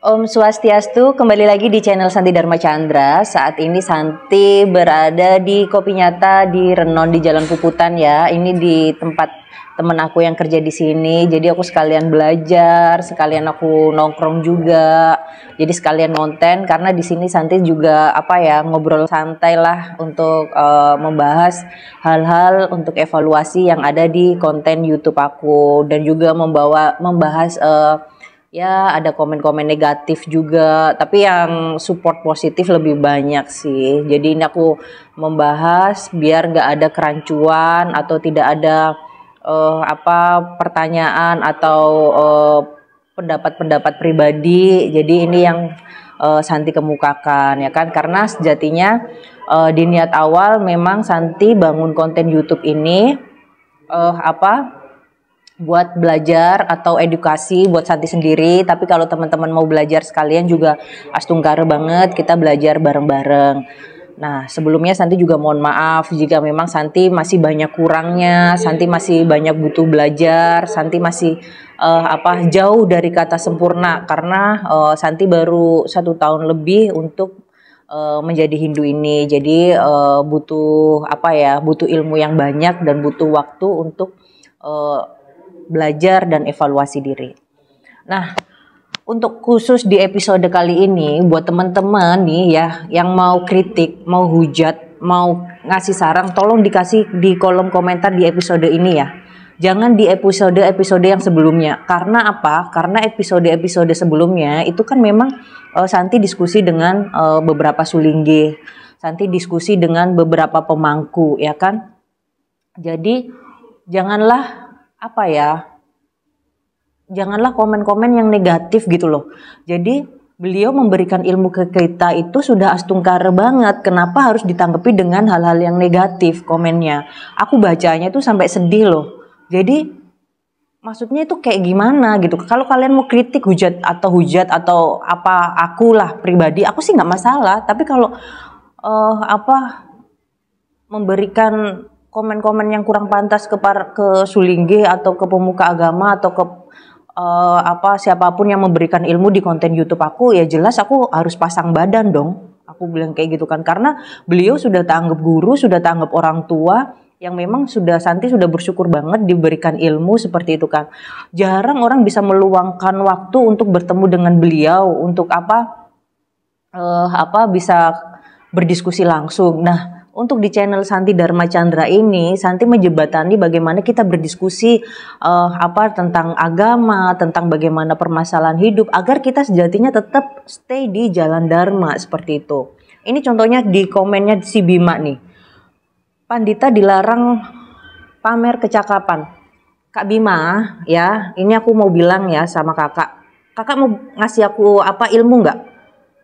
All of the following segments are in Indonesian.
Om Swastiastu, kembali lagi di channel Santi Dharma Chandra. Saat ini Santi berada di Kopi Nyata di Renon di Jalan Puputan ya. Ini di tempat temen aku yang kerja di sini. Jadi aku sekalian belajar, sekalian aku nongkrong juga. Jadi sekalian konten karena di sini Santi juga ngobrol santai lah untuk membahas hal-hal untuk evaluasi yang ada di konten YouTube aku dan juga membahas ya ada komen-komen negatif juga, tapi yang support positif lebih banyak sih. Jadi ini aku membahas biar gak ada kerancuan atau tidak ada pertanyaan atau pendapat-pendapat pribadi. Jadi ini yang Santi kemukakan ya kan, karena sejatinya di niat awal memang Santi bangun konten YouTube ini buat belajar atau edukasi buat Santi sendiri. Tapi kalau teman-teman mau belajar sekalian juga astungkara banget, kita belajar bareng-bareng. Nah sebelumnya Santi juga mohon maaf jika memang Santi masih banyak kurangnya, Santi masih banyak butuh belajar, Santi masih jauh dari kata sempurna karena Santi baru 1 tahun lebih untuk menjadi Hindu ini. Jadi butuh ilmu yang banyak dan butuh waktu untuk belajar dan evaluasi diri. Nah, untuk khusus di episode kali ini buat teman-teman nih ya yang mau kritik, mau hujat, mau ngasih saran, tolong dikasih di kolom komentar di episode ini ya. Jangan di episode yang sebelumnya. Karena apa? Karena episode sebelumnya itu kan memang Santi diskusi dengan beberapa sulingge. Santi diskusi dengan beberapa pemangku ya kan. Jadi janganlah janganlah komen-komen yang negatif gitu loh. Jadi beliau memberikan ilmu ke kita itu sudah astungkara banget. Kenapa harus ditanggapi dengan hal-hal yang negatif komennya? Aku bacanya itu sampai sedih loh. Jadi maksudnya itu kayak gimana gitu. Kalau kalian mau kritik hujat atau akulah pribadi, aku sih nggak masalah. Tapi kalau memberikan komen-komen yang kurang pantas ke sulingge atau ke pemuka agama atau ke siapapun yang memberikan ilmu di konten YouTube aku, ya jelas aku harus pasang badan dong. Aku bilang kayak gitu kan, karena beliau sudah tanggap guru, sudah tanggap orang tua yang memang Santi sudah bersyukur banget diberikan ilmu seperti itu kan. Jarang orang bisa meluangkan waktu untuk bertemu dengan beliau untuk bisa berdiskusi langsung. Nah, untuk di channel Santi Dharma Chandra ini, Santi menjembatani bagaimana kita berdiskusi tentang agama, tentang bagaimana permasalahan hidup, agar kita sejatinya tetap stay di jalan Dharma seperti itu. Ini contohnya di komennya si Bima nih. Pandita dilarang pamer kecakapan. Kak Bima, ya, ini aku mau bilang ya sama kakak. Kakak mau ngasih aku ilmu nggak?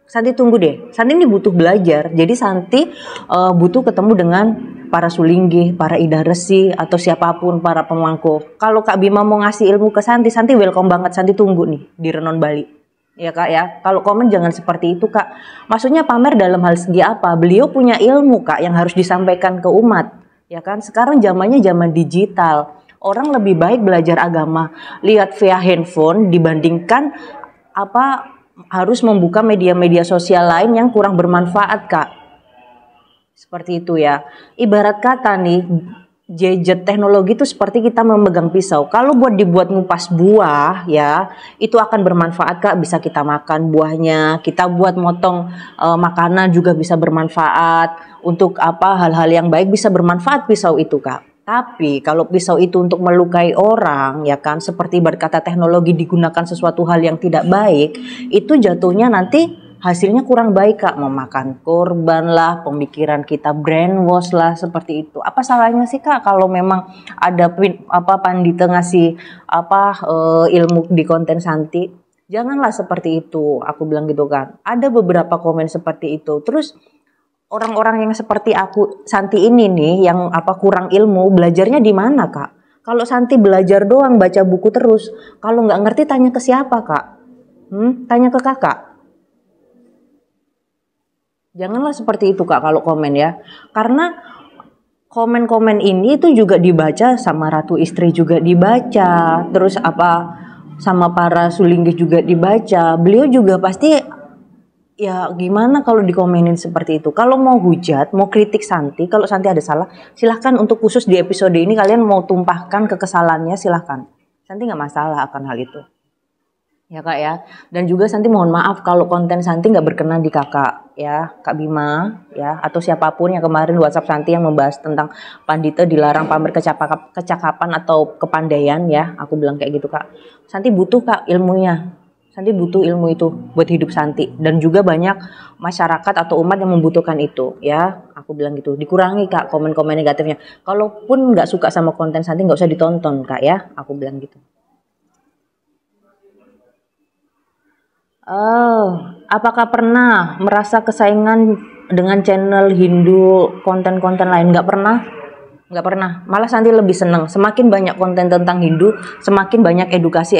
Santi tunggu deh. Santi ini butuh belajar. Jadi Santi butuh ketemu dengan para sulingge, para ida resi atau siapapun para pemangku. Kalau Kak Bima mau ngasih ilmu ke Santi, Santi welcome banget. Santi tunggu nih di Renon Bali. Ya Kak ya. Kalau komen jangan seperti itu Kak. Maksudnya pamer dalam hal segi apa? Beliau punya ilmu Kak yang harus disampaikan ke umat. Ya kan? Sekarang zamannya zaman digital. Orang lebih baik belajar agama lihat via handphone dibandingkan harus membuka media-media sosial lain yang kurang bermanfaat Kak. Seperti itu ya. Ibarat kata nih, gadget teknologi itu seperti kita memegang pisau. Kalau dibuat ngupas buah ya, itu akan bermanfaat Kak. Bisa kita makan buahnya, kita buat motong makanan juga bisa bermanfaat. Untuk hal-hal yang baik bisa bermanfaat pisau itu Kak. Tapi kalau pisau itu untuk melukai orang ya kan, seperti berkata teknologi digunakan sesuatu hal yang tidak baik, itu jatuhnya nanti hasilnya kurang baik Kak. Memakan korban lah, pemikiran kita brainwash lah, seperti itu. Apa salahnya sih Kak kalau memang ada pandita ngasih ilmu di konten Santi? Janganlah seperti itu, aku bilang gitu kan. Ada beberapa komen seperti itu. Terus orang-orang yang seperti aku, Santi ini nih, yang kurang ilmu, belajarnya di mana Kak? Kalau Santi belajar doang, baca buku terus, kalau nggak ngerti tanya ke siapa Kak? Tanya ke kakak. Janganlah seperti itu Kak kalau komen ya. Karena komen-komen ini itu juga dibaca sama ratu istri juga dibaca. Terus sama para sulinggih juga dibaca, beliau juga pasti ya gimana kalau dikomenin seperti itu. Kalau mau hujat, mau kritik Santi, kalau Santi ada salah, silahkan untuk khusus di episode ini kalian mau tumpahkan kekesalannya silahkan. Santi nggak masalah akan hal itu. Ya Kak ya. Dan juga Santi mohon maaf kalau konten Santi nggak berkenan di Kakak ya, Kak Bima ya, atau siapapun yang kemarin WhatsApp Santi yang membahas tentang Pandita dilarang pamer kecakapan atau kepandaian ya. Aku bilang kayak gitu Kak. Santi butuh Kak ilmunya. Santi butuh ilmu itu buat hidup Santi, dan juga banyak masyarakat atau umat yang membutuhkan itu ya. Aku bilang gitu, dikurangi Kak komen-komen negatifnya. Kalaupun nggak suka sama konten Santi nggak usah ditonton Kak ya, aku bilang gitu. Apakah pernah merasa kesaingan dengan channel Hindu konten-konten lain? Nggak pernah. Nggak pernah, malah Santi lebih seneng semakin banyak konten tentang Hindu, semakin banyak edukasi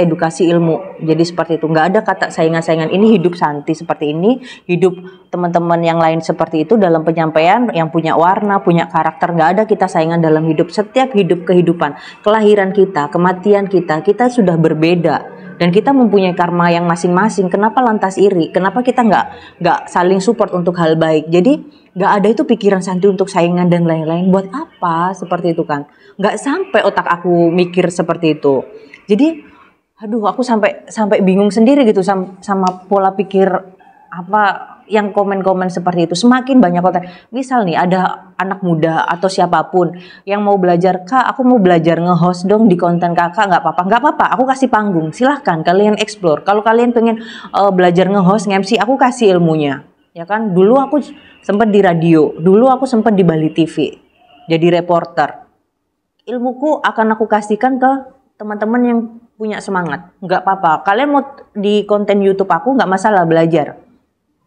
ilmu. Jadi seperti itu, nggak ada kata saingan-saingan. Ini hidup Santi seperti ini, hidup teman-teman yang lain seperti itu dalam penyampaian yang punya warna, punya karakter. Nggak ada kita saingan dalam hidup. Setiap kehidupan, kelahiran kita, kematian kita sudah berbeda. Dan kita mempunyai karma yang masing-masing. Kenapa lantas iri? Kenapa kita nggak saling support untuk hal baik? Jadi nggak ada itu pikiran Santi untuk saingan dan lain-lain. Buat apa? Seperti itu kan? Nggak sampai otak aku mikir seperti itu. Jadi, aduh, aku sampai bingung sendiri gitu sama pola pikir apa yang komen-komen seperti itu. Semakin banyak konten. Misal nih ada anak muda atau siapapun yang mau belajar, Kak, aku mau belajar nge-host dong di konten Kakak. Nggak apa-apa, aku kasih panggung. Silahkan kalian explore. Kalau kalian pengen belajar nge-host, nge-MC, aku kasih ilmunya. Ya kan, dulu aku sempat di radio, dulu aku sempat di Bali TV, jadi reporter. Ilmuku akan aku kasihkan ke teman-teman yang punya semangat. Nggak apa-apa, kalian mau di konten YouTube aku nggak masalah belajar.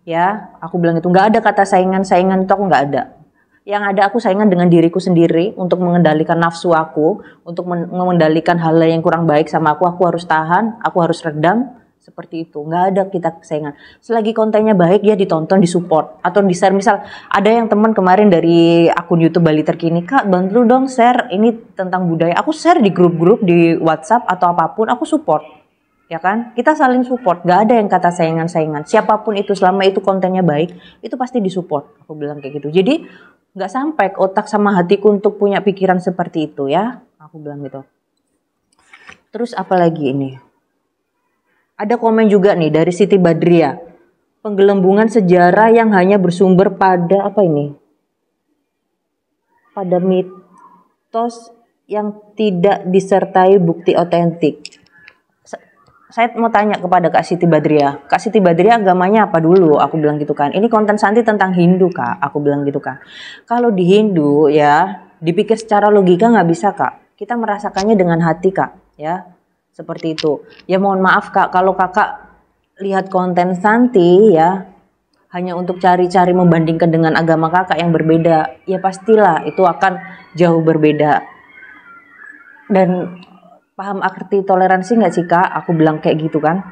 Ya, aku bilang itu nggak ada kata saingan itu, aku nggak ada. Yang ada aku saingan dengan diriku sendiri untuk mengendalikan nafsu aku, untuk mengendalikan hal yang kurang baik sama aku harus tahan, aku harus redam. Seperti itu, nggak ada kita saingan. Selagi kontennya baik ya ditonton, disupport atau di share. Misal ada yang teman kemarin dari akun YouTube Bali Terkini, Kak bantu dong share ini tentang budaya. Aku share di grup-grup di WhatsApp atau apapun, aku support. Ya kan, kita saling support, nggak ada yang kata saingan-saingan. Siapapun itu selama itu kontennya baik, itu pasti disupport. Aku bilang kayak gitu. Jadi nggak sampai otak sama hatiku untuk punya pikiran seperti itu ya. Aku bilang gitu. Terus apa lagi ini? Ada komen juga nih dari Siti Badria. Penggelembungan sejarah yang hanya bersumber pada apa ini? Pada mitos yang tidak disertai bukti otentik. Saya mau tanya kepada Kak Siti Badria. Kak Siti Badria agamanya apa dulu? Aku bilang gitu kan. Ini konten Santi tentang Hindu Kak. Aku bilang gitu kan. Kalau di Hindu ya dipikir secara logika nggak bisa Kak. Kita merasakannya dengan hati Kak. Ya. Seperti itu. Ya mohon maaf Kak, kalau Kakak lihat konten Santi ya hanya untuk cari-cari membandingkan dengan agama Kakak yang berbeda, ya pastilah itu akan jauh berbeda. Dan paham arti toleransi nggak sih Kak? Aku bilang kayak gitu kan.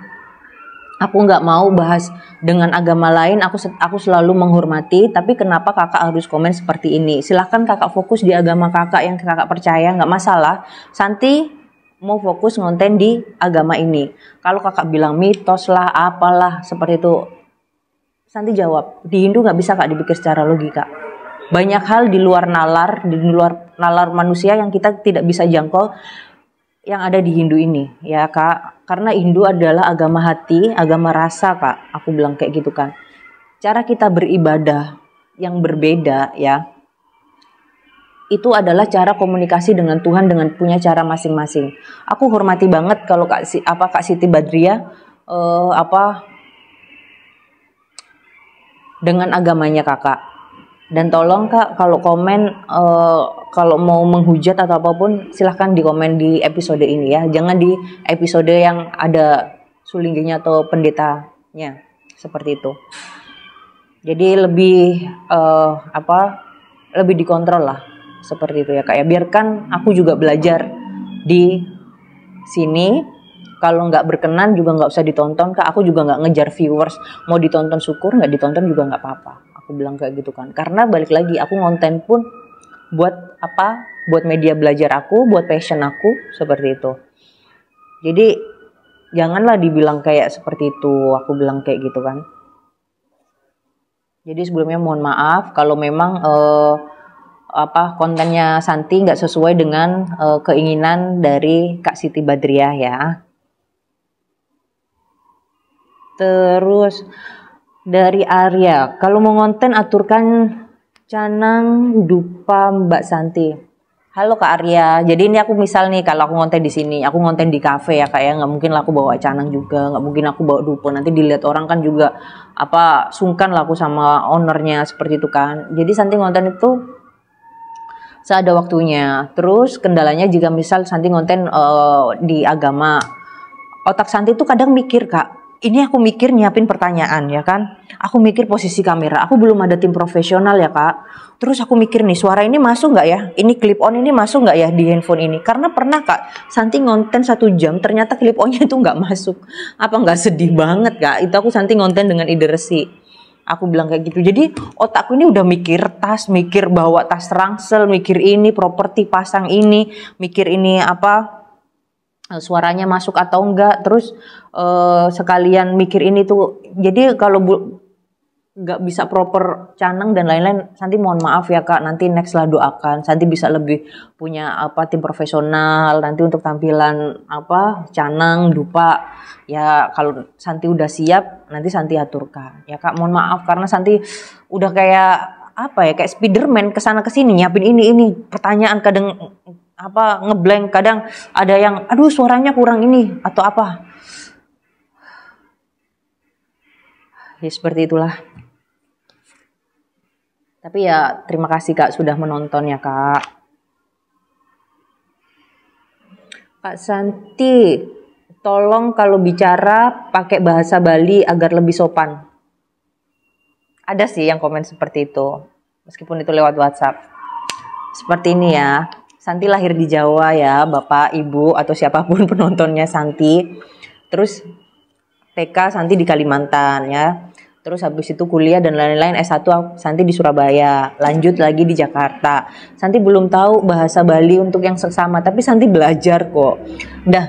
Aku nggak mau bahas dengan agama lain, aku selalu menghormati, tapi kenapa Kakak harus komen seperti ini? Silahkan Kakak fokus di agama Kakak yang Kakak percaya, nggak masalah. Santi mau fokus ngonten di agama ini. Kalau Kakak bilang mitos lah, apalah seperti itu, Santi jawab, di Hindu nggak bisa Kak dipikir secara logika. Banyak hal di luar nalar manusia yang kita tidak bisa jangkau yang ada di Hindu ini, ya Kak. Karena Hindu adalah agama hati, agama rasa Kak. Aku bilang kayak gitu kan. Cara kita beribadah yang berbeda ya. Itu adalah cara komunikasi dengan Tuhan dengan punya cara masing-masing. Aku hormati banget kalau Kak Siti Badria dengan agamanya Kakak. Dan tolong Kak kalau komen kalau mau menghujat atau apapun silahkan di komen di episode ini ya. Jangan di episode yang ada sulinggihnya atau pendetanya seperti itu. Jadi lebih lebih dikontrol lah. Seperti itu ya Kak ya. Biarkan aku juga belajar di sini. Kalau nggak berkenan juga nggak usah ditonton Kak. Aku juga nggak ngejar viewers. Mau ditonton syukur, nggak ditonton juga nggak apa-apa. Aku bilang kayak gitu kan. Karena balik lagi aku ngonten pun buat apa? Buat media belajar aku, buat passion aku seperti itu. Jadi janganlah dibilang kayak seperti itu, aku bilang kayak gitu kan. Jadi sebelumnya mohon maaf kalau memang kontennya Santi nggak sesuai dengan keinginan dari Kak Siti Badriah ya. Terus dari Arya, kalau mau konten aturkan canang dupa Mbak Santi. Halo Kak Arya, jadi ini aku misal nih kalau aku ngonten di sini, aku ngonten di kafe ya Kak ya, nggak mungkin lah aku bawa canang juga, nggak mungkin aku bawa dupa, nanti dilihat orang kan juga sungkan lah aku sama ownernya seperti itu kan. Jadi Santi ngonten itu seada waktunya. Terus kendalanya jika misal Santi ngonten di agama, otak Santi tuh kadang mikir Kak, ini aku mikir nyiapin pertanyaan ya kan, aku mikir posisi kamera, aku belum ada tim profesional ya Kak, terus aku mikir nih suara ini masuk nggak ya, ini clip on ini masuk nggak ya di handphone ini, karena pernah Kak Santi ngonten 1 jam ternyata clip onnya itu nggak masuk, apa nggak sedih banget Kak, itu aku Santi ngonten dengan ide resi. Aku bilang kayak gitu, jadi otakku ini udah mikir tas, mikir bawa tas ransel, mikir ini properti pasang ini, mikir ini suaranya masuk atau enggak, terus sekalian mikir ini tuh. Jadi kalau nggak bisa proper canang dan lain-lain, Santi mohon maaf ya Kak, nanti next lah doakan Santi bisa lebih punya tim profesional nanti untuk tampilan canang dupa ya. Kalau Santi udah siap nanti Santi aturkan ya Kak, mohon maaf karena Santi udah kayak kayak Spiderman kesana kesini nyiapin ini pertanyaan, kadang ngeblank, kadang ada yang aduh suaranya kurang ini atau apa ya, seperti itulah. Tapi ya terima kasih Kak sudah menonton ya Kak. Kak Santi, tolong kalau bicara pakai bahasa Bali agar lebih sopan. Ada sih yang komen seperti itu, meskipun itu lewat WhatsApp. Seperti ini ya, Santi lahir di Jawa ya, Bapak, Ibu, atau siapapun penontonnya Santi. Terus TK Santi di Kalimantan ya. Terus habis itu kuliah dan lain-lain, S1 Santi di Surabaya, lanjut lagi di Jakarta. Santi belum tahu bahasa Bali untuk yang seksama, tapi Santi belajar kok. Dah,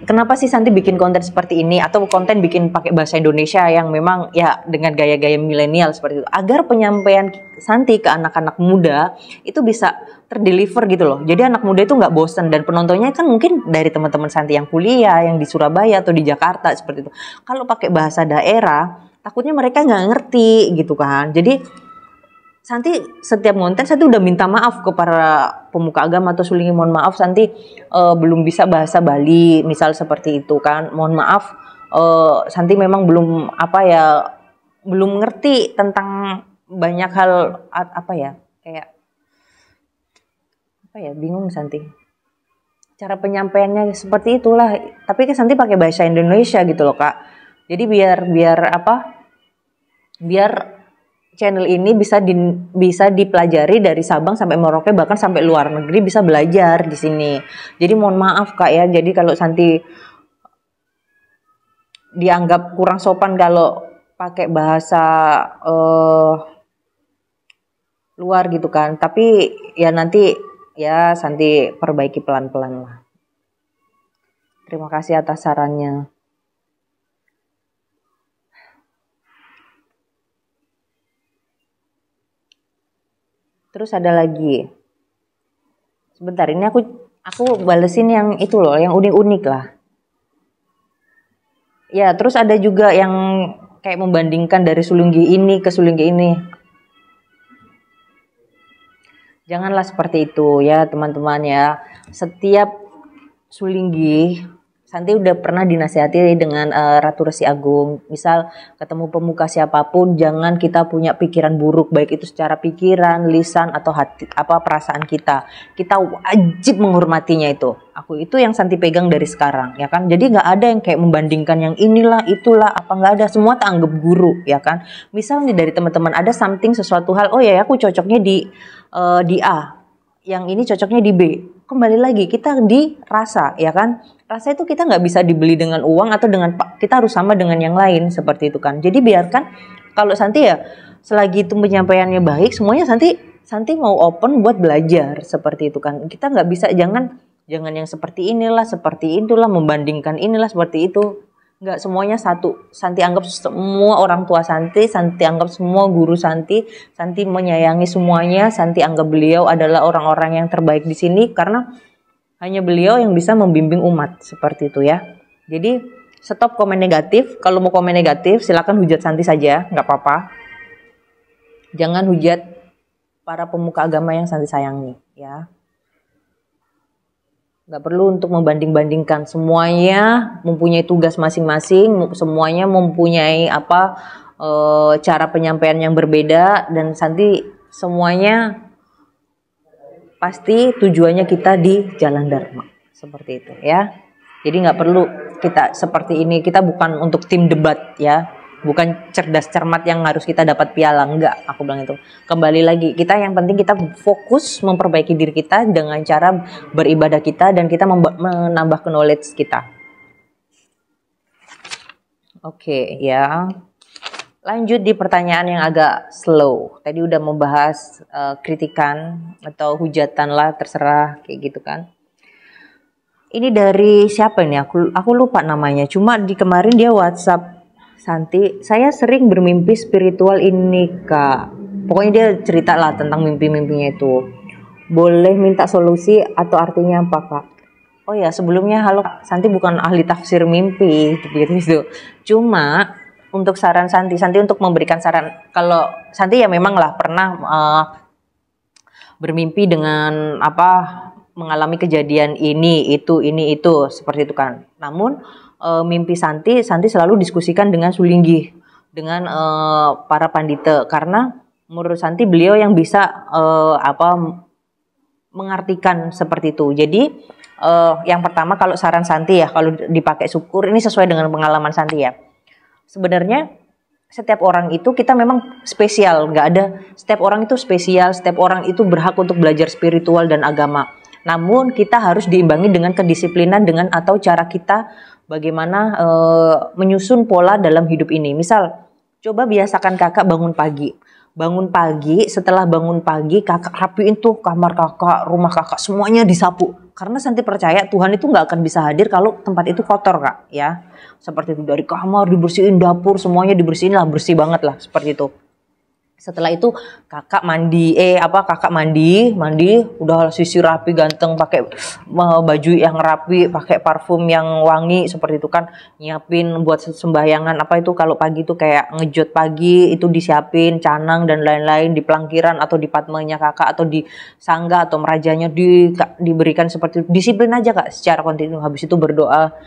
kenapa sih Santi bikin konten seperti ini atau konten bikin pakai bahasa Indonesia yang memang ya dengan gaya-gaya milenial seperti itu, agar penyampaian Santi ke anak-anak muda itu bisa terdeliver gitu loh. Jadi anak muda itu nggak bosan, dan penontonnya kan mungkin dari teman-teman Santi yang kuliah, yang di Surabaya atau di Jakarta seperti itu. Kalau pakai bahasa daerah, takutnya mereka nggak ngerti gitu kan. Jadi Santi setiap konten Santi udah minta maaf ke para pemuka agama atau sulingi, mohon maaf Santi belum bisa bahasa Bali misal seperti itu kan, mohon maaf Santi memang belum belum ngerti tentang banyak hal bingung Santi cara penyampaiannya seperti itulah. Tapi kan Santi pakai bahasa Indonesia gitu loh Kak. Jadi biar channel ini bisa dipelajari dari Sabang sampai Merauke, bahkan sampai luar negeri bisa belajar di sini. Jadi mohon maaf Kak ya. Jadi kalau Santi dianggap kurang sopan kalau pakai bahasa luar gitu kan. Tapi ya nanti ya Santi perbaiki pelan-pelan lah. Terima kasih atas sarannya. Terus ada lagi. Sebentar, ini aku balesin yang itu loh, yang unik-unik lah. Ya, terus ada juga yang kayak membandingkan dari Sulinggi ini ke Sulinggi ini. Janganlah seperti itu ya teman-teman ya. Setiap Sulinggi, Santi udah pernah dinasihati dengan Ratu Resi Agung. Misal ketemu pemuka siapapun, jangan kita punya pikiran buruk, baik itu secara pikiran, lisan atau hati, perasaan kita. Kita wajib menghormatinya itu. Itu yang Santi pegang dari sekarang, ya kan. Jadi nggak ada yang kayak membandingkan yang inilah, itulah, nggak ada. Semua tak anggap guru, ya kan. Misal nih dari teman-teman ada sesuatu hal, oh ya aku cocoknya di A, yang ini cocoknya di B. Kembali lagi kita di rasa, ya kan. Rasa itu kita nggak bisa dibeli dengan uang atau kita harus sama dengan yang lain seperti itu kan. Jadi biarkan kalau Santi ya selagi itu penyampaiannya baik, semuanya Santi mau open buat belajar seperti itu kan. Kita nggak bisa, jangan Jangan yang seperti inilah, seperti itulah, membandingkan inilah, seperti itu. Enggak, semuanya satu. Santi anggap semua orang tua Santi, Santi anggap semua guru Santi, Santi menyayangi semuanya, Santi anggap beliau adalah orang-orang yang terbaik di sini karena hanya beliau yang bisa membimbing umat, seperti itu ya. Jadi stop komen negatif. Kalau mau komen negatif silakan hujat Santi saja, nggak apa-apa. Jangan hujat para pemuka agama yang Santi sayangi ya. Nggak perlu untuk membanding-bandingkan, semuanya mempunyai tugas masing-masing, semuanya mempunyai cara penyampaian yang berbeda, dan Santi semuanya pasti tujuannya kita di jalan Dharma, seperti itu ya. Jadi nggak perlu kita seperti ini, kita bukan untuk tim debat ya, bukan cerdas cermat yang harus kita dapat piala, enggak, aku bilang itu. Kembali lagi, kita yang penting kita fokus memperbaiki diri kita dengan cara beribadah kita, dan kita menambah knowledge kita. Oke, ya. Lanjut di pertanyaan yang agak slow. Tadi udah membahas kritikan atau hujatan lah, terserah kayak gitu kan. Ini dari siapa nih? Aku lupa namanya. Cuma di kemarin dia WhatsApp Santi, saya sering bermimpi spiritual ini kak. Pokoknya dia cerita lah tentang mimpi-mimpinya itu. Boleh minta solusi atau artinya apa kak? Oh ya, sebelumnya halo, Santi bukan ahli tafsir mimpi gitu. Cuma untuk saran Santi untuk memberikan saran. Kalau Santi ya memang lah pernah bermimpi dengan mengalami kejadian ini itu seperti itu kan. Namun mimpi Santi selalu diskusikan dengan Sulinggi, dengan para pandita, karena menurut Santi beliau yang bisa mengartikan seperti itu. Jadi yang pertama, kalau saran Santi ya, kalau dipakai syukur, ini sesuai dengan pengalaman Santi ya. Sebenarnya setiap orang itu kita memang spesial, nggak ada, setiap orang itu spesial, setiap orang itu berhak untuk belajar spiritual dan agama. Namun kita harus diimbangi dengan kedisiplinan atau cara kita bagaimana menyusun pola dalam hidup ini. Misal, coba biasakan kakak bangun pagi. Setelah bangun pagi, kakak rapiin tuh kamar kakak, rumah kakak, semuanya disapu. Karena Santi percaya Tuhan itu nggak akan bisa hadir kalau tempat itu kotor kak, ya. Seperti itu, dari kamar dibersihin, dapur semuanya dibersihin lah, bersih banget lah, seperti itu. Setelah itu kakak mandi, udah sisir rapi, ganteng, pakai baju yang rapi, pakai parfum yang wangi, seperti itu kan, nyiapin buat sembahyangan kalau pagi itu kayak ngejot pagi itu disiapin canang dan lain-lain di pelangkiran atau di padmanya kakak atau di sangga atau merajanya diberikan seperti itu. Disiplin aja kak secara kontinu. Habis itu berdoa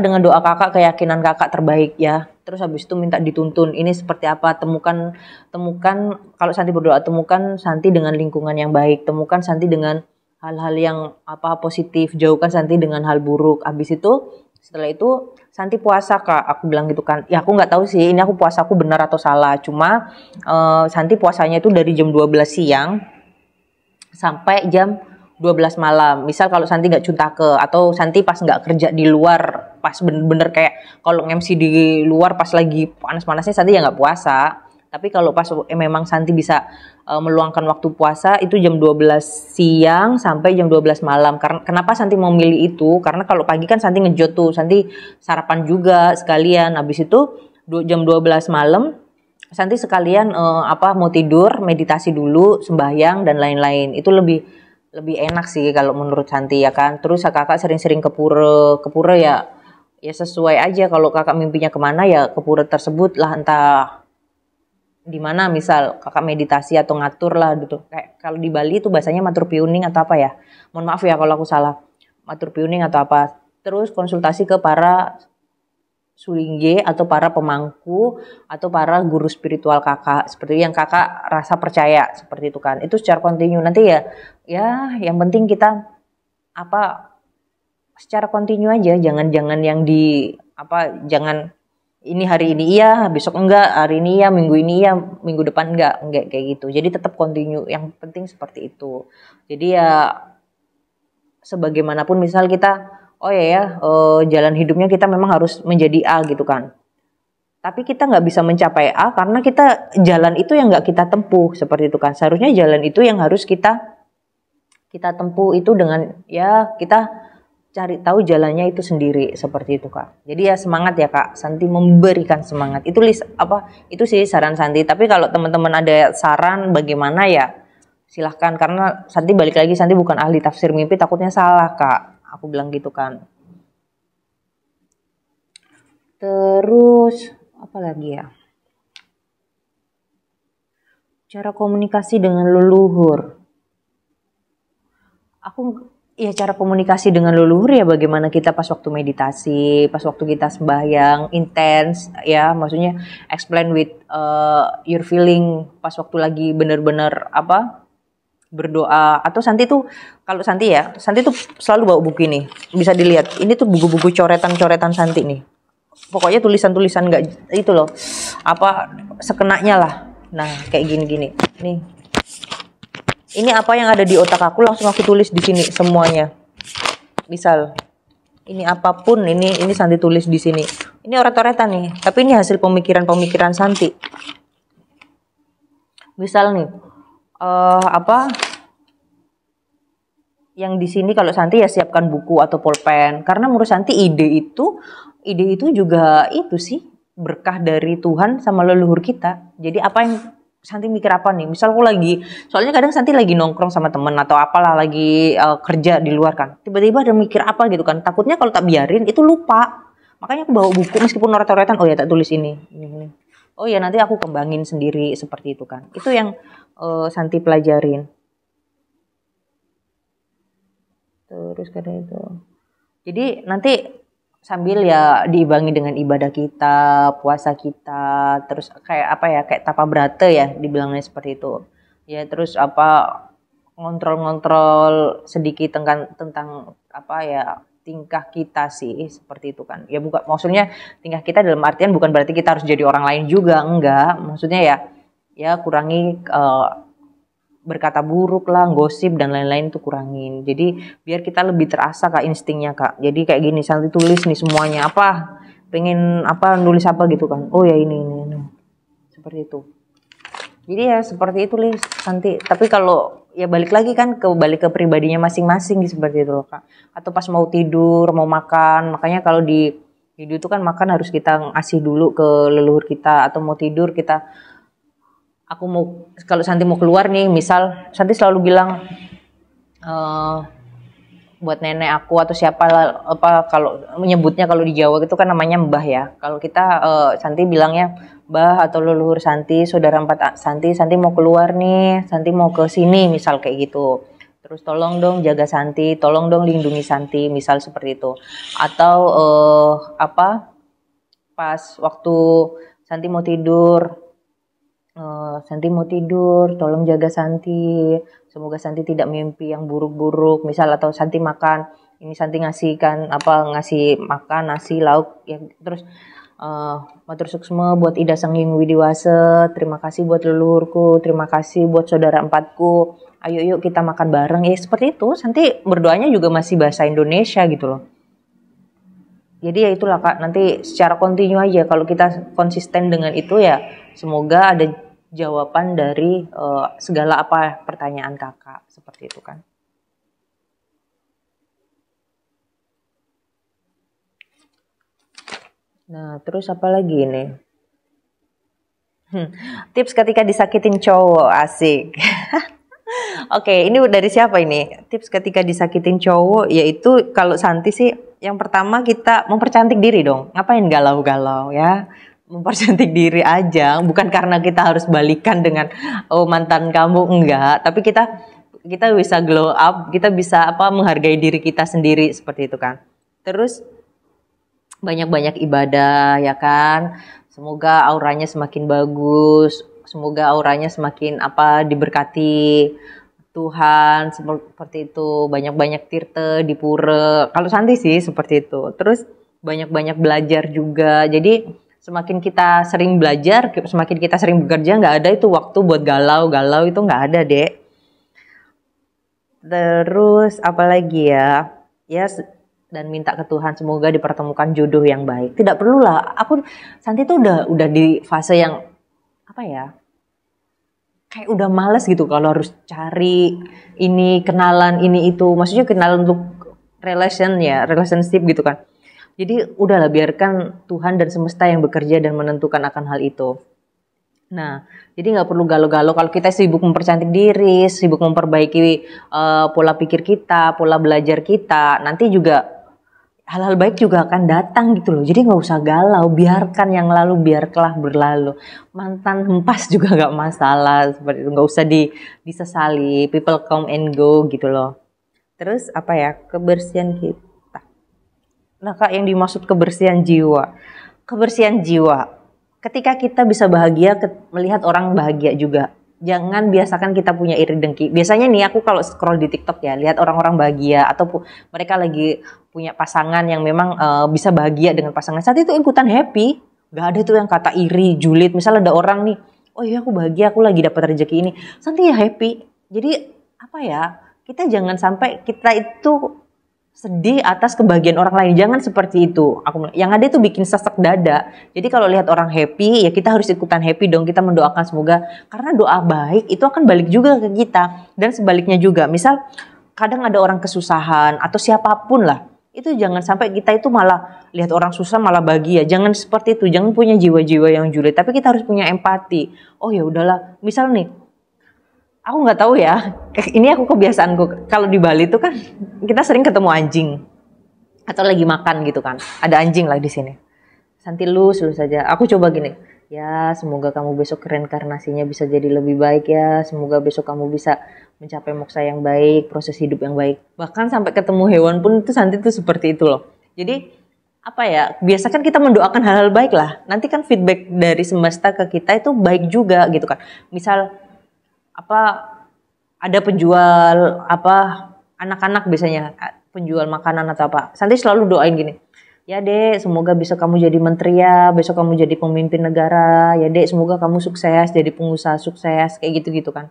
dengan doa kakak, keyakinan kakak terbaik ya. Terus habis itu minta dituntun ini seperti apa, temukan kalau Santi berdoa, temukan Santi dengan lingkungan yang baik, temukan Santi dengan hal-hal yang positif, jauhkan Santi dengan hal buruk. Habis itu setelah itu Santi puasa kak, aku bilang gitu kan. Ya aku nggak tahu sih ini aku puasaku benar atau salah, cuma Santi puasanya itu dari jam 12 siang sampai jam 12 malam. Misal kalau Santi nggak cuntake atau Santi pas nggak kerja di luar, pas bener-bener kayak kalau MC di luar pas lagi panas-panasnya, Santi ya nggak puasa. Tapi kalau pas memang Santi bisa meluangkan waktu puasa itu jam 12 siang sampai jam 12 malam. Karena kenapa Santi memilih itu? Karena kalau pagi kan Santi ngejot tuh, Santi sarapan juga sekalian. Habis itu jam 12 malam Santi sekalian mau tidur, meditasi dulu, sembahyang dan lain-lain. Itu lebih enak sih kalau menurut Santi ya kan. Terus kakak sering-sering ke pura ya sesuai aja, kalau kakak mimpinya kemana ya ke pura tersebut lah, entah di mana. Misal kakak meditasi atau ngatur lah gitu. Kayak kalau di Bali itu bahasanya matur piuning atau apa ya. Mohon maaf ya kalau aku salah. Matur piuning atau apa. Terus konsultasi ke para sulingge atau para pemangku atau para guru spiritual kakak, seperti yang kakak rasa percaya, seperti itu kan. Itu secara kontinu. Nanti ya yang penting kita secara kontinu aja, jangan yang jangan ini hari ini iya, besok enggak, hari ini iya, minggu ini iya, minggu depan enggak kayak gitu. Jadi tetap kontinu, yang penting seperti itu. Jadi ya sebagaimanapun misal kita jalan hidupnya kita memang harus menjadi A gitu kan. Tapi kita nggak bisa mencapai A karena jalan itu yang nggak kita tempuh, seperti itu kan. Seharusnya jalan itu yang harus kita kita tempuh itu dengan ya kita cari tahu jalannya itu sendiri seperti itu Kak. Jadi ya semangat ya Kak, Santi memberikan semangat. Itu itu sih saran Santi. Tapi kalau teman-teman ada saran bagaimana ya silahkan, karena Santi balik lagi Santi bukan ahli tafsir mimpi, takutnya salah Kak. Aku bilang gitu kan. Terus apa lagi ya? Cara komunikasi dengan leluhur. Cara komunikasi dengan leluhur ya bagaimana kita pas waktu meditasi, pas waktu kita sembahyang intens ya, maksudnya explain with your feeling pas waktu lagi bener-bener berdoa. Atau Santi tuh Santi tuh selalu bawa buku ini, bisa dilihat. Ini tuh buku-buku coretan-coretan Santi nih. Pokoknya tulisan-tulisan nggak itu loh, sekenanya lah. Nah kayak gini-gini nih. Ini apa yang ada di otak aku langsung aku tulis di sini semuanya. Misal ini apapun ini Santi tulis di sini. Ini oret-oretan nih, tapi ini hasil pemikiran Santi. Misal nih yang di sini kalau Santi ya siapkan buku atau pulpen, karena menurut Santi ide itu juga itu sih berkah dari Tuhan sama leluhur kita. Jadi apa yang Santi mikir apa nih? Misal soalnya kadang Santi lagi nongkrong sama temen atau apalah lagi kerja di luar kan. Tiba-tiba ada mikir apa gitu kan. Takutnya kalau tak biarin itu lupa. Makanya aku bawa buku meskipun oret-oretan, oh ya tak tulis ini. Oh ya nanti aku kembangin sendiri seperti itu kan. Itu yang Santi pelajarin. Terus karena itu. Jadi nanti sambil ya diimbangi dengan ibadah kita, puasa kita, terus kayak tapa brata ya dibilangnya seperti itu. Ya terus ngontrol sedikit tentang tingkah kita sih seperti itu kan. Ya bukan maksudnya tingkah kita dalam artian bukan berarti kita harus jadi orang lain juga, enggak. Maksudnya ya kurangi berkata buruk lah, gosip dan lain-lain tuh kurangin. Jadi biar kita lebih terasa Kak instingnya Kak. Jadi kayak gini Santi tulis nih semuanya pengen nulis apa gitu kan. Oh ya ini. Seperti itu. Jadi ya seperti itu Santi. Tapi kalau ya balik lagi kan balik ke pribadinya masing-masing seperti itu loh Kak. Atau pas mau tidur, mau makan, makanya kalau di video itu kan makan harus kita ngasih dulu ke leluhur kita, atau mau tidur kalau Santi mau keluar nih, misal Santi selalu bilang buat nenek aku atau siapa kalau menyebutnya, kalau di Jawa itu kan namanya mbah ya. Kalau kita Santi bilangnya mbah atau leluhur Santi, saudara empat Santi mau keluar nih, Santi mau ke sini misal kayak gitu. Terus tolong dong jaga Santi, tolong dong lindungi Santi, misal seperti itu. Atau pas waktu Santi mau tidur, tolong jaga Santi. Semoga Santi tidak mimpi yang buruk-buruk. Misal atau Santi makan, ini Santi ngasih makan nasi lauk ya. Terus matur suksma buat Ida Sangging Widiwase. Terima kasih buat leluhurku. Terima kasih buat saudara empatku. Ayo yuk kita makan bareng. Ya seperti itu. Santi berdoanya juga masih bahasa Indonesia gitu loh. Jadi ya itulah Kak, nanti secara kontinu aja kalau kita konsisten dengan itu ya semoga ada jawaban dari segala pertanyaan Kakak, seperti itu kan. Nah, terus apa lagi nih? Tips ketika disakitin cowok, asik. Oke, ini dari siapa ini? Tips ketika disakitin cowok, yaitu kalau Santi sih, yang pertama kita mempercantik diri dong. Ngapain galau-galau ya? Mempercantik diri aja, bukan karena kita harus balikan dengan mantan kamu, enggak. Tapi kita bisa glow up, kita bisa menghargai diri kita sendiri seperti itu kan. Terus banyak-banyak ibadah ya kan. Semoga auranya semakin bagus, semoga auranya semakin diberkati Tuhan seperti itu. Banyak-banyak tirta di pura. Kalau Santi sih seperti itu. Terus banyak-banyak belajar juga. Jadi semakin kita sering belajar, semakin kita sering bekerja, nggak ada itu waktu buat galau itu nggak ada dek. Terus apalagi ya dan minta ke Tuhan semoga dipertemukan jodoh yang baik. Tidak perlulah, Santi tuh udah di fase yang kayak udah males gitu kalau harus cari ini, kenalan ini itu. Maksudnya kenalan untuk relationship gitu kan. Jadi udahlah biarkan Tuhan dan semesta yang bekerja dan menentukan akan hal itu. Nah, jadi nggak perlu galau-galau kalau kita sibuk mempercantik diri, sibuk memperbaiki pola pikir kita, pola belajar kita. Nanti juga hal-hal baik juga akan datang gitu loh. Jadi nggak usah galau, biarkan yang lalu biarlah berlalu. Mantan hempas juga nggak masalah, seperti itu. Nggak usah disesali. People come and go gitu loh. Terus apa ya, kebersihan kita. Nah Kak, yang dimaksud kebersihan jiwa. Kebersihan jiwa. Ketika kita bisa bahagia, melihat orang bahagia juga. Jangan biasakan kita punya iri dengki. Biasanya nih aku kalau scroll di TikTok ya, lihat orang-orang bahagia atau mereka lagi punya pasangan yang memang bisa bahagia dengan pasangan. Saat itu ikutan happy. Gak ada tuh yang kata iri, julid. Misal ada orang nih, oh iya aku bahagia, aku lagi dapat rezeki ini. Santai ya happy. Jadi apa ya? Kita jangan sampai kita itu sedih atas kebahagiaan orang lain. Jangan seperti itu. Yang ada itu bikin sesek dada. Jadi kalau lihat orang happy, ya kita harus ikutan happy dong. Kita mendoakan semoga, karena doa baik itu akan balik juga ke kita. Dan sebaliknya juga. Misal kadang ada orang kesusahan atau siapapun lah. Itu jangan sampai kita itu malah lihat orang susah malah bahagia. Jangan seperti itu. Jangan punya jiwa-jiwa yang julid. Tapi kita harus punya empati. Oh ya udahlah. Misal nih, aku nggak tahu ya, ini aku kebiasaanku. Kalau di Bali tuh kan kita sering ketemu anjing atau lagi makan gitu kan. Ada anjing lah di sini. Santi lu saja. Aku coba gini. Ya, semoga kamu besok reinkarnasinya bisa jadi lebih baik ya. Semoga besok kamu bisa mencapai moksa yang baik, proses hidup yang baik. Bahkan sampai ketemu hewan pun itu Santi tuh seperti itu loh. Jadi apa ya? Biasakan kita mendoakan hal-hal baik lah. Nanti kan feedback dari semesta ke kita itu baik juga gitu kan. Misal apa ada penjual apa anak-anak biasanya penjual makanan atau apa, Santi selalu doain gini, ya dek semoga besok kamu jadi menteri ya, besok kamu jadi pemimpin negara ya dek, semoga kamu sukses jadi pengusaha sukses kayak gitu kan.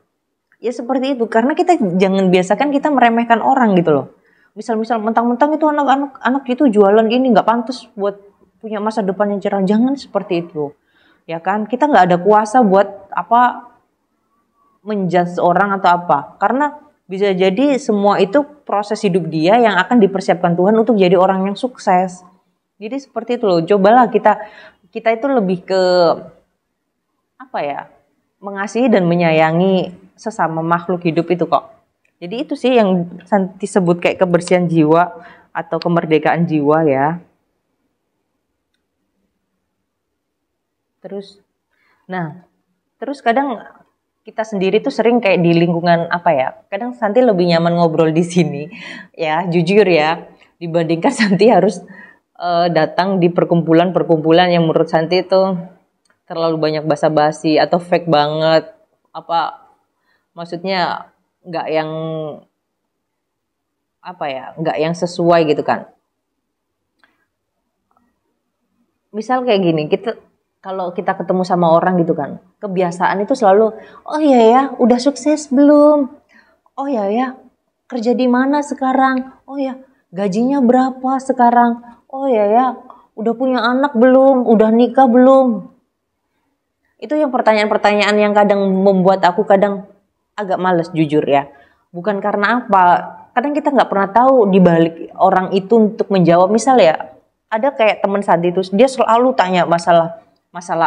Ya seperti itu, karena kita jangan biasakan kita meremehkan orang gitu loh. Misal mentang-mentang itu anak itu jualan ini nggak pantas buat punya masa depan yang cerah. Jangan seperti itu ya kan. Kita nggak ada kuasa buat apa menjudge orang atau apa, karena bisa jadi semua itu proses hidup dia yang akan dipersiapkan Tuhan untuk jadi orang yang sukses. Jadi seperti itu loh. Cobalah kita itu lebih ke apa ya, mengasihi dan menyayangi sesama makhluk hidup itu kok. Jadi itu sih yang Santi sebut kayak kebersihan jiwa atau kemerdekaan jiwa ya. Terus kadang kita sendiri tuh sering kayak di lingkungan apa ya, kadang Santi lebih nyaman ngobrol di sini ya, jujur ya, dibandingkan Santi harus datang di perkumpulan yang menurut Santi itu terlalu banyak basa-basi atau fake banget, apa maksudnya nggak yang apa ya, nggak yang sesuai gitu kan. Misal kayak gini, kalau kita ketemu sama orang gitu kan, kebiasaan itu selalu, oh iya ya, udah sukses belum? Oh iya ya, kerja di mana sekarang? Oh ya, gajinya berapa sekarang? Oh iya ya, udah punya anak belum? Udah nikah belum? Itu yang pertanyaan-pertanyaan yang kadang membuat aku kadang agak males jujur ya. Bukan karena apa, kadang kita nggak pernah tahu di balik orang itu untuk menjawab. Misal ya, ada kayak teman Santi itu, dia selalu tanya masalah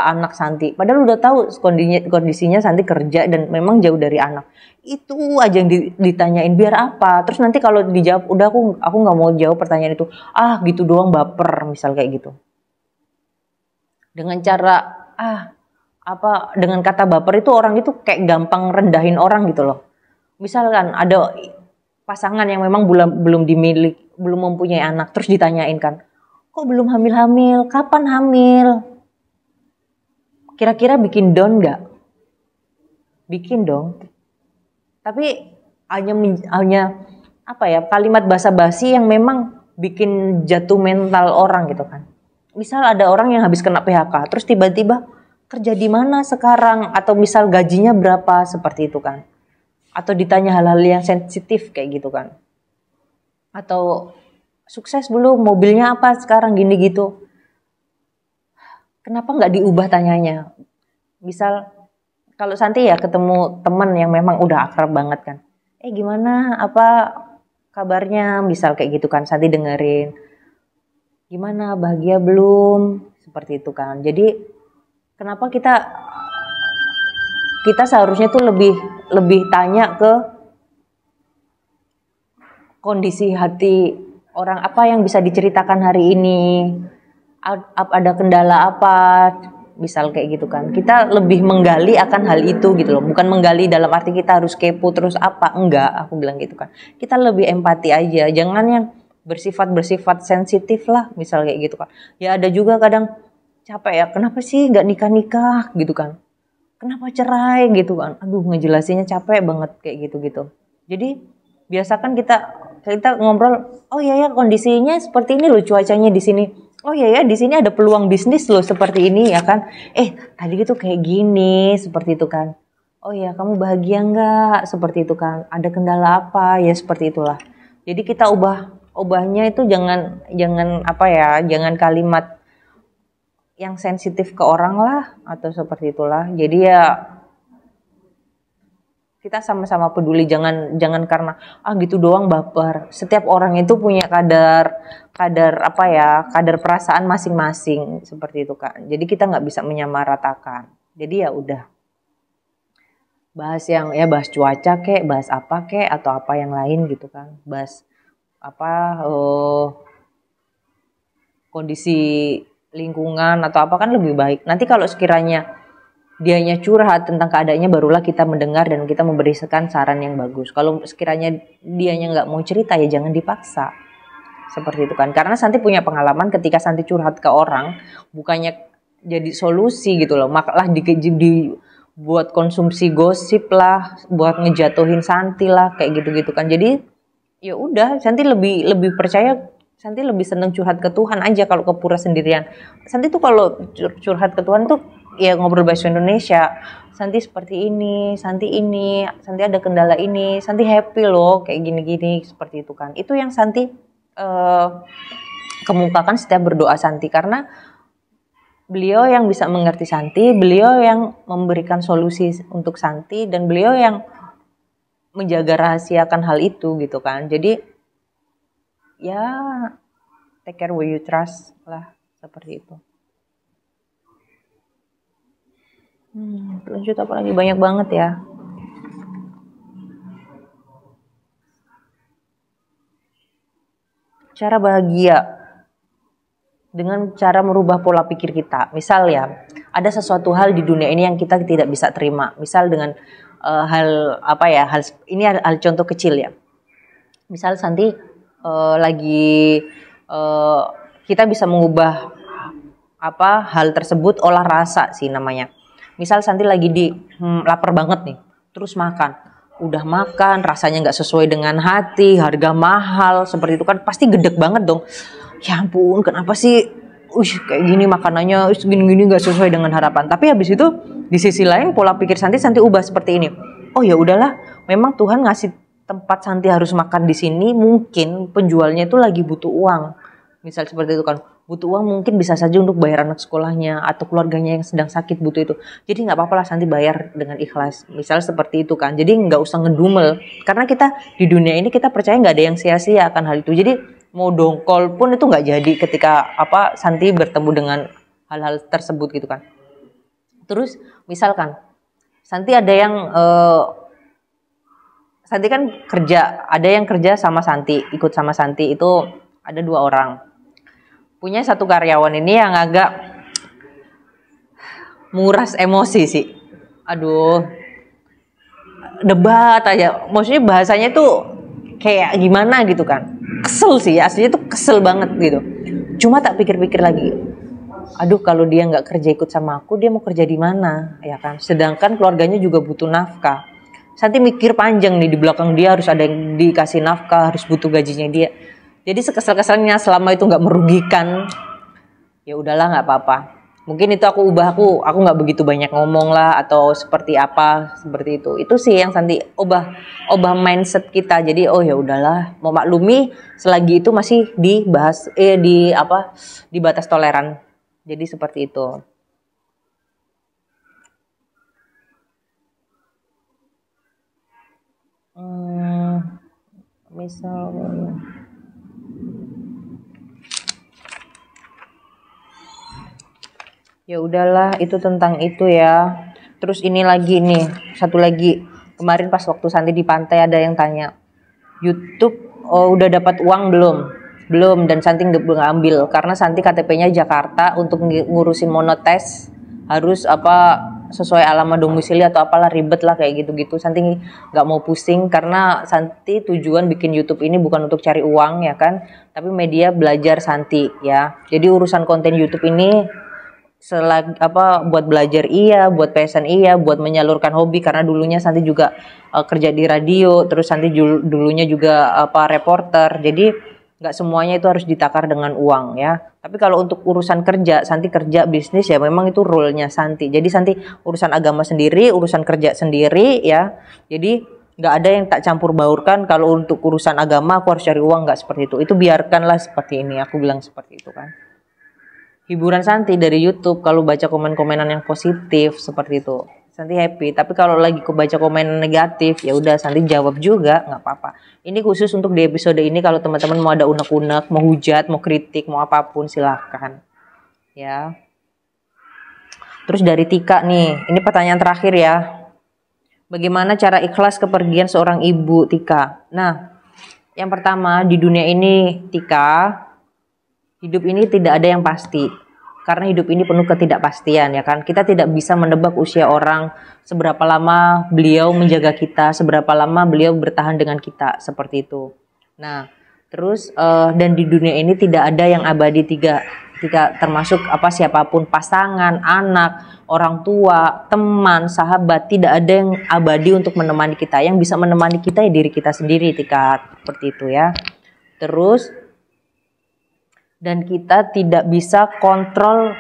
anak Santi. Padahal udah tahu kondisinya Santi kerja dan memang jauh dari anak. Itu aja yang ditanyain, biar apa? Terus nanti kalau dijawab, udah aku nggak mau jawab pertanyaan itu. Ah gitu doang, baper misal kayak gitu. Dengan cara dengan kata baper itu orang itu kayak gampang rendahin orang gitu loh. Misalkan ada pasangan yang memang belum mempunyai anak, terus ditanyain kan, kok belum hamil-hamil? Kapan hamil? Kira-kira bikin down nggak? Bikin dong. Tapi hanya apa ya, kalimat basa-basi yang memang bikin jatuh mental orang gitu kan. Misal ada orang yang habis kena PHK, terus tiba-tiba kerja di mana sekarang, atau misal gajinya berapa, seperti itu kan. Atau ditanya hal-hal yang sensitif kayak gitu kan. Atau sukses belum, mobilnya apa sekarang, gini gitu. Kenapa nggak diubah tanyanya? Misal kalau Santi ya ketemu temen yang memang udah akrab banget kan. Gimana, apa kabarnya? Misal kayak gitu kan, Santi dengerin. Gimana, bahagia belum? Seperti itu kan. Jadi kenapa kita seharusnya tuh lebih tanya ke kondisi hati orang, apa yang bisa diceritakan hari ini, ada kendala apa, misal kayak gitu kan. Kita lebih menggali akan hal itu gitu loh, bukan menggali dalam arti kita harus kepo terus apa, enggak, aku bilang gitu kan. Kita lebih empati aja, jangan yang bersifat sensitif lah, misal kayak gitu kan. Ya ada juga kadang capek ya, kenapa sih nggak nikah gitu kan, kenapa cerai gitu kan, aduh ngejelasinnya capek banget kayak gitu. Jadi biasakan kita ngobrol, oh ya kondisinya seperti ini loh, cuacanya di sini, oh ya di sini ada peluang bisnis loh seperti ini ya kan, tadi gitu kayak gini seperti itu kan, oh ya kamu bahagia nggak seperti itu kan, ada kendala apa ya, seperti itulah. Jadi kita ubahnya itu jangan apa ya, jangan kalimat yang sensitif ke orang lah atau seperti itulah. Jadi ya kita sama-sama peduli, jangan karena gitu doang baper. Setiap orang itu punya kadar apa ya, kadar perasaan masing-masing seperti itu kan. Jadi kita nggak bisa menyamaratakan. Jadi ya udah, bahas bahas cuaca kek, bahas apa kek, atau apa yang lain gitu kan. Bahas apa kondisi lingkungan atau apa kan lebih baik. Nanti kalau sekiranya dianya curhat tentang keadaannya, barulah kita mendengar dan kita memberikan saran yang bagus. Kalau sekiranya dianya nggak mau cerita, ya jangan dipaksa. Seperti itu kan. Karena Santi punya pengalaman ketika Santi curhat ke orang, bukannya jadi solusi gitu loh, malah buat konsumsi gosip lah, buat ngejatuhin Santi lah, kayak gitu kan. Jadi ya udah, Santi lebih percaya, Santi lebih seneng curhat ke Tuhan aja kalau ke pura sendirian. Santi tuh kalau curhat ke Tuhan tuh ya ngobrol bahasa Indonesia. Santi seperti ini, Santi ada kendala ini, Santi happy loh kayak gini-gini, seperti itu kan. Itu yang Santi kemukakan setiap berdoa Santi, karena beliau yang bisa mengerti Santi, beliau yang memberikan solusi untuk Santi, dan beliau yang menjaga rahasiakan hal itu gitu kan. Jadi ya take care where you trust lah, seperti itu. Lanjut apa lagi, banyak banget ya. Cara bahagia dengan cara merubah pola pikir kita. Misal ya, ada sesuatu hal di dunia ini yang kita tidak bisa terima. Misal dengan hal ini hal contoh kecil ya. Misal Santi kita bisa mengubah hal tersebut olah rasa sih namanya. Misal Santi lagi lapar banget nih, terus makan. Udah makan, rasanya nggak sesuai dengan hati, harga mahal, seperti itu kan, pasti gedek banget dong. Ya ampun, kenapa sih kayak gini makanannya, gini-gini nggak sesuai dengan harapan. Tapi habis itu di sisi lain pola pikir Santi ubah seperti ini. Oh ya udahlah, memang Tuhan ngasih tempat Santi harus makan di sini, mungkin penjualnya itu lagi butuh uang. Misal seperti itu kan, butuh uang mungkin bisa saja untuk bayar anak sekolahnya atau keluarganya yang sedang sakit butuh itu. Jadi nggak apa-apa lah Santi bayar dengan ikhlas. Misal seperti itu kan. Jadi nggak usah ngedumel. Karena kita di dunia ini kita percaya nggak ada yang sia-sia akan hal itu. Jadi mau dongkol pun itu nggak jadi ketika Santi bertemu dengan hal-hal tersebut gitu kan. Terus misalkan Santi ada yang Santi kan kerja, ada yang kerja sama Santi, ikut sama Santi itu ada 2 orang. Punya satu karyawan ini yang agak muras emosi sih. Aduh, debat aja. Maksudnya bahasanya tuh kayak gimana gitu kan. Kesel sih, aslinya tuh kesel banget gitu. Cuma tak pikir-pikir lagi. Aduh, kalau dia nggak kerja ikut sama aku, dia mau kerja di mana, ya kan? Sedangkan keluarganya juga butuh nafkah. Santi mikir panjang nih, di belakang dia harus ada yang dikasih nafkah, harus butuh gajinya dia. Jadi sekesal-kesalnya selama itu nggak merugikan, ya udahlah nggak apa-apa. Mungkin itu aku ubah, aku nggak begitu banyak ngomong lah atau seperti apa, seperti itu. Itu sih yang Santi ubah mindset kita. Jadi oh ya udahlah, mau maklumi selagi itu masih dibahas di batas toleran. Jadi seperti itu. Misal ya udahlah, itu tentang itu ya. Terus ini lagi nih, satu lagi. Kemarin pas waktu Santi di pantai ada yang tanya, YouTube udah dapat uang belum? Belum, dan Santi nggak ambil karena Santi KTP-nya Jakarta, untuk ngurusin monetes harus apa sesuai alamat domisili atau apalah, ribet lah kayak gitu-gitu. Santi nggak mau pusing karena Santi tujuan bikin YouTube ini bukan untuk cari uang ya kan, tapi media belajar Santi ya. Jadi urusan konten YouTube ini buat belajar iya, buat passion iya, buat menyalurkan hobi, karena dulunya Santi juga kerja di radio, terus Santi dulunya juga reporter. Jadi nggak semuanya itu harus ditakar dengan uang ya. Tapi kalau untuk urusan kerja, Santi kerja bisnis ya memang itu rule-nya Santi. Jadi Santi urusan agama sendiri, urusan kerja sendiri ya. Jadi nggak ada yang tak campur baurkan. Kalau untuk urusan agama aku harus cari uang, nggak seperti itu. Itu biarkanlah seperti ini. Aku bilang seperti itu kan. Hiburan Santi dari YouTube kalau baca komen-komenan yang positif seperti itu, Santi happy. Tapi kalau lagi aku baca komen negatif, ya udah Santi jawab juga, nggak apa-apa. Ini khusus untuk di episode ini. Kalau teman-teman mau ada unek-unek, mau hujat, mau kritik, mau apapun silahkan ya. Terus dari Tika nih, ini pertanyaan terakhir ya. Bagaimana cara ikhlas kepergian seorang ibu, Tika? Nah, yang pertama, di dunia ini Tika, hidup ini tidak ada yang pasti, karena hidup ini penuh ketidakpastian ya kan. Kita tidak bisa menebak usia orang, seberapa lama beliau menjaga kita, seberapa lama beliau bertahan dengan kita, seperti itu. Nah, terus dan di dunia ini tidak ada yang abadi, tiga termasuk siapapun, pasangan, anak, orang tua, teman, sahabat, tidak ada yang abadi untuk menemani kita. Yang bisa menemani kita ya diri kita sendiri, Tika, seperti itu ya. Terus dan kita tidak bisa kontrol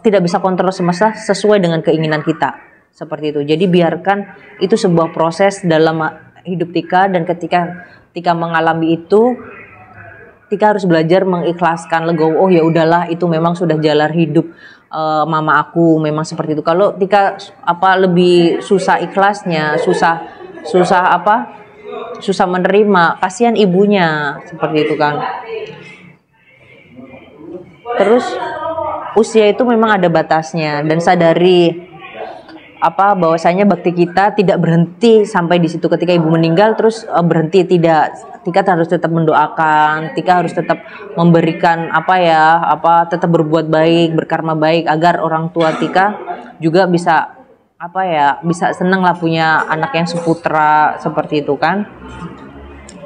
tidak bisa kontrol semesta sesuai dengan keinginan kita, seperti itu. Jadi biarkan itu sebuah proses dalam hidup Tika, dan ketika Tika mengalami itu, Tika harus belajar mengikhlaskan, legowo. Oh ya udahlah, itu memang sudah jalan hidup mama aku, memang seperti itu. Kalau Tika lebih susah ikhlasnya, susah menerima, kasihan ibunya, seperti itu kan. Terus usia itu memang ada batasnya, dan sadari bahwasanya bakti kita tidak berhenti sampai di situ. Ketika ibu meninggal terus berhenti, tidak. Tika harus tetap mendoakan, Tika harus tetap memberikan tetap berbuat baik, berkarma baik, agar orang tua Tika juga bisa bisa senang lah punya anak yang seputra, seperti itu kan.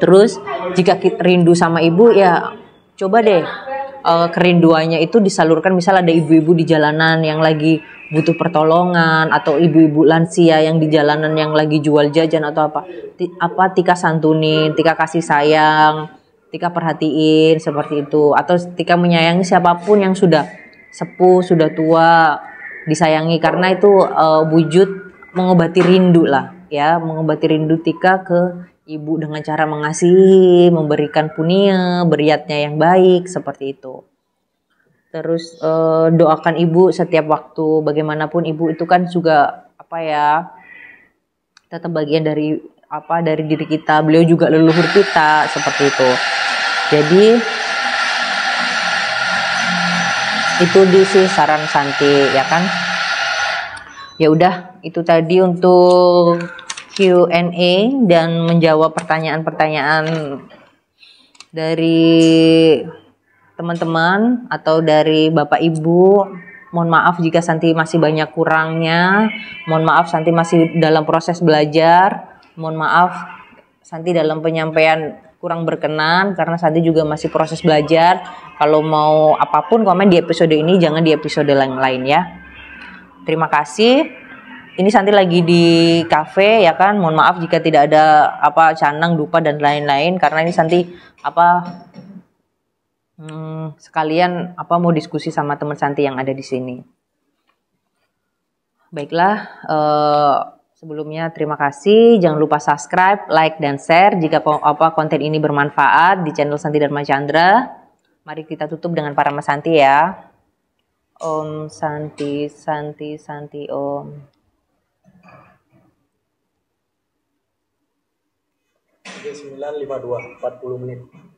Terus jika kita rindu sama ibu, ya coba deh kerinduannya itu disalurkan. Misal ada ibu-ibu di jalanan yang lagi butuh pertolongan, atau ibu-ibu lansia yang di jalanan yang lagi jual jajan atau Tika santunin, Tika kasih sayang, Tika perhatiin, seperti itu. Atau Tika menyayangi siapapun yang sudah sepuh, sudah tua, disayangi, karena itu wujud mengobati rindu lah ya, mengobati rindu Tika ke ibu dengan cara mengasihi, memberikan punya, beriatnya yang baik, seperti itu. Terus doakan ibu setiap waktu, bagaimanapun ibu itu kan juga tetap bagian dari dari diri kita, beliau juga leluhur kita, seperti itu. Jadi itu sih saran Santi ya kan. Ya udah, itu tadi untuk Q&A dan menjawab pertanyaan-pertanyaan dari teman-teman atau dari Bapak Ibu. Mohon maaf jika Santi masih banyak kurangnya. Mohon maaf Santi masih dalam proses belajar. Mohon maaf Santi dalam penyampaian kurang berkenan, karena Santi juga masih proses belajar. Kalau mau apapun komen di episode ini, jangan di episode lain ya. Terima kasih. Ini Santi lagi di cafe ya kan. Mohon maaf jika tidak ada canang, dupa dan lain-lain, karena ini Santi sekalian mau diskusi sama teman Santi yang ada di sini. Baiklah, sebelumnya terima kasih. Jangan lupa subscribe, like dan share jika konten ini bermanfaat di channel Santi Dharma Chandra. Mari kita tutup dengan Parama Santi ya. Om Santi Santi Santi Om. G952 40 menit.